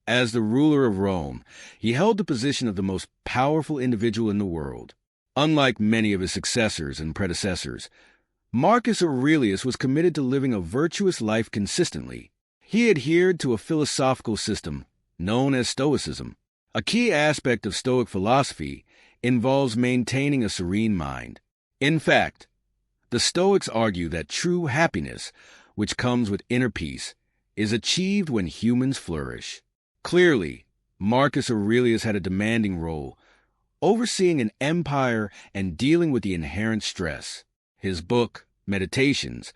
As the ruler of Rome, he held the position of the most powerful individual in the world. Unlike many of his successors and predecessors, Marcus Aurelius was committed to living a virtuous life consistently. He adhered to a philosophical system known as Stoicism. A key aspect of Stoic philosophy involves maintaining a serene mind. In fact, the Stoics argue that true happiness, which comes with inner peace, is achieved when humans flourish. Clearly, Marcus Aurelius had a demanding role, overseeing an empire and dealing with the inherent stress. His book, Meditations,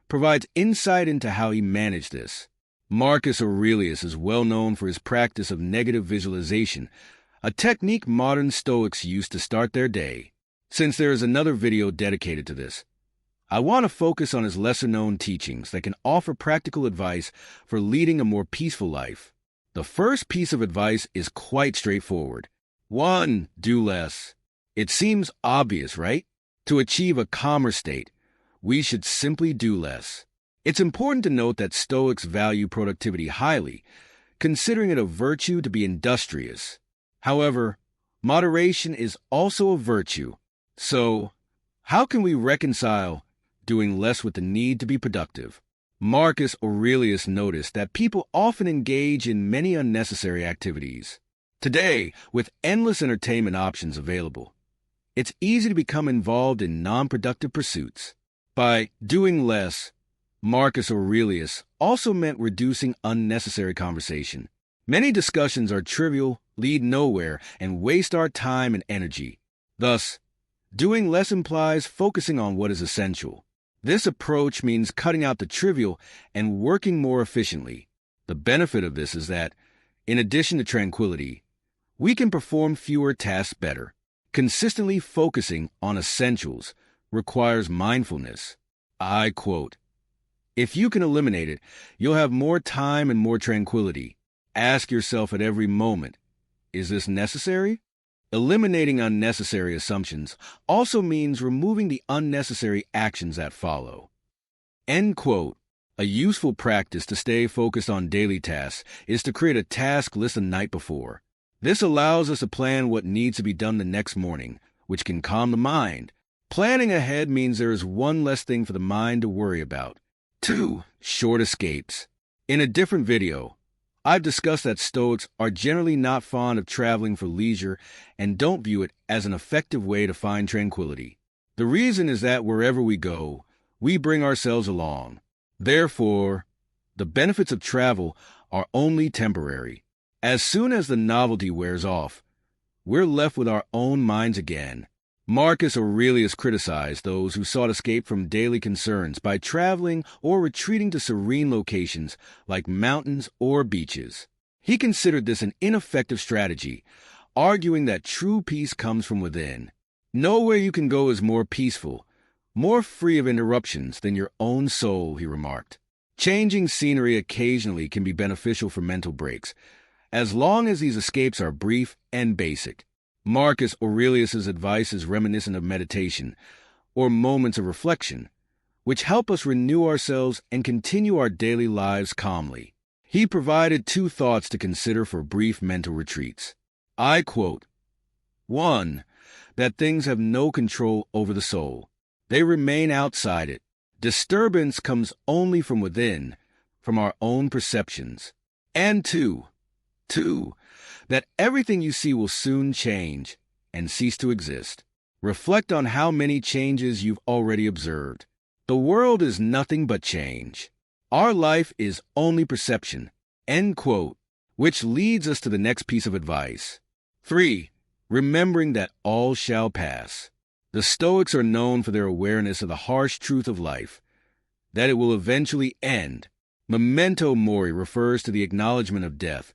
provides insight into how he managed this. Marcus Aurelius is well known for his practice of negative visualization, a technique modern Stoics use to start their day. Since there is another video dedicated to this, I want to focus on his lesser-known teachings that can offer practical advice for leading a more peaceful life. The first piece of advice is quite straightforward. 1. Do less. It seems obvious, right? To achieve a calmer state, we should simply do less. It's important to note that Stoics value productivity highly, considering it a virtue to be industrious. However, moderation is also a virtue. So, how can we reconcile doing less with the need to be productive? Marcus Aurelius noticed that people often engage in many unnecessary activities. Today, with endless entertainment options available, it's easy to become involved in non-productive pursuits. By doing less, Marcus Aurelius also meant reducing unnecessary conversation. Many discussions are trivial, lead nowhere, and waste our time and energy. Thus, doing less implies focusing on what is essential. This approach means cutting out the trivial and working more efficiently. The benefit of this is that, in addition to tranquility, we can perform fewer tasks better. Consistently focusing on essentials requires mindfulness. I quote, "If you can eliminate it, you'll have more time and more tranquility. Ask yourself at every moment, is this necessary?" Eliminating unnecessary assumptions also means removing the unnecessary actions that follow. End quote. A useful practice to stay focused on daily tasks is to create a task list the night before. This allows us to plan what needs to be done the next morning, which can calm the mind. Planning ahead means there is one less thing for the mind to worry about. 2. Short escapes. In a different video, I've discussed that Stoics are generally not fond of traveling for leisure and don't view it as an effective way to find tranquility. The reason is that wherever we go, we bring ourselves along. Therefore, the benefits of travel are only temporary. As soon as the novelty wears off, we're left with our own minds again. Marcus Aurelius criticized those who sought escape from daily concerns by traveling or retreating to serene locations like mountains or beaches. He considered this an ineffective strategy, arguing that true peace comes from within. Nowhere you can go is more peaceful, more free of interruptions than your own soul, he remarked. Changing scenery occasionally can be beneficial for mental breaks, as long as these escapes are brief and basic. Marcus Aurelius's advice is reminiscent of meditation, or moments of reflection, which help us renew ourselves and continue our daily lives calmly. He provided 2 thoughts to consider for brief mental retreats. I quote, 1. That things have no control over the soul. They remain outside it. Disturbance comes only from within, from our own perceptions. And 2. That everything you see will soon change and cease to exist. Reflect on how many changes you've already observed. The world is nothing but change. Our life is only perception. End quote. Which leads us to the next piece of advice. 3. Remembering that all shall pass. The Stoics are known for their awareness of the harsh truth of life, that it will eventually end. Memento mori refers to the acknowledgement of death,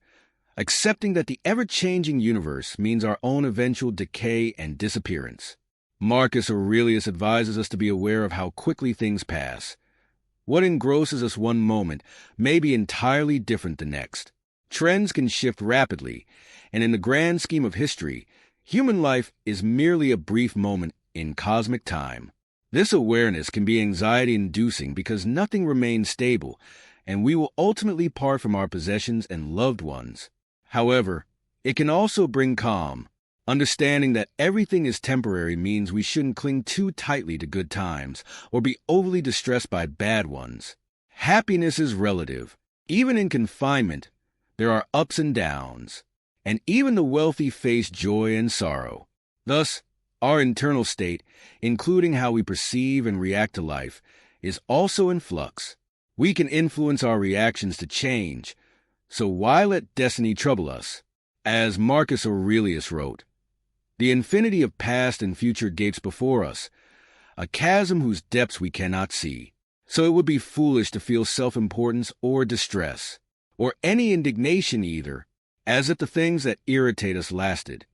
accepting that the ever-changing universe means our own eventual decay and disappearance. Marcus Aurelius advises us to be aware of how quickly things pass. What engrosses us one moment may be entirely different the next. Trends can shift rapidly, and in the grand scheme of history, human life is merely a brief moment in cosmic time. This awareness can be anxiety-inducing because nothing remains stable, and we will ultimately part from our possessions and loved ones. However, it can also bring calm. Understanding that everything is temporary means we shouldn't cling too tightly to good times or be overly distressed by bad ones. Happiness is relative. Even in confinement, there are ups and downs, and even the wealthy face joy and sorrow. Thus, our internal state, including how we perceive and react to life, is also in flux. We can influence our reactions to change, so why let destiny trouble us? As Marcus Aurelius wrote, "The infinity of past and future gapes before us, a chasm whose depths we cannot see." So it would be foolish to feel self-importance or distress, or any indignation either, as if the things that irritate us lasted.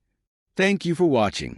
Thank you for watching.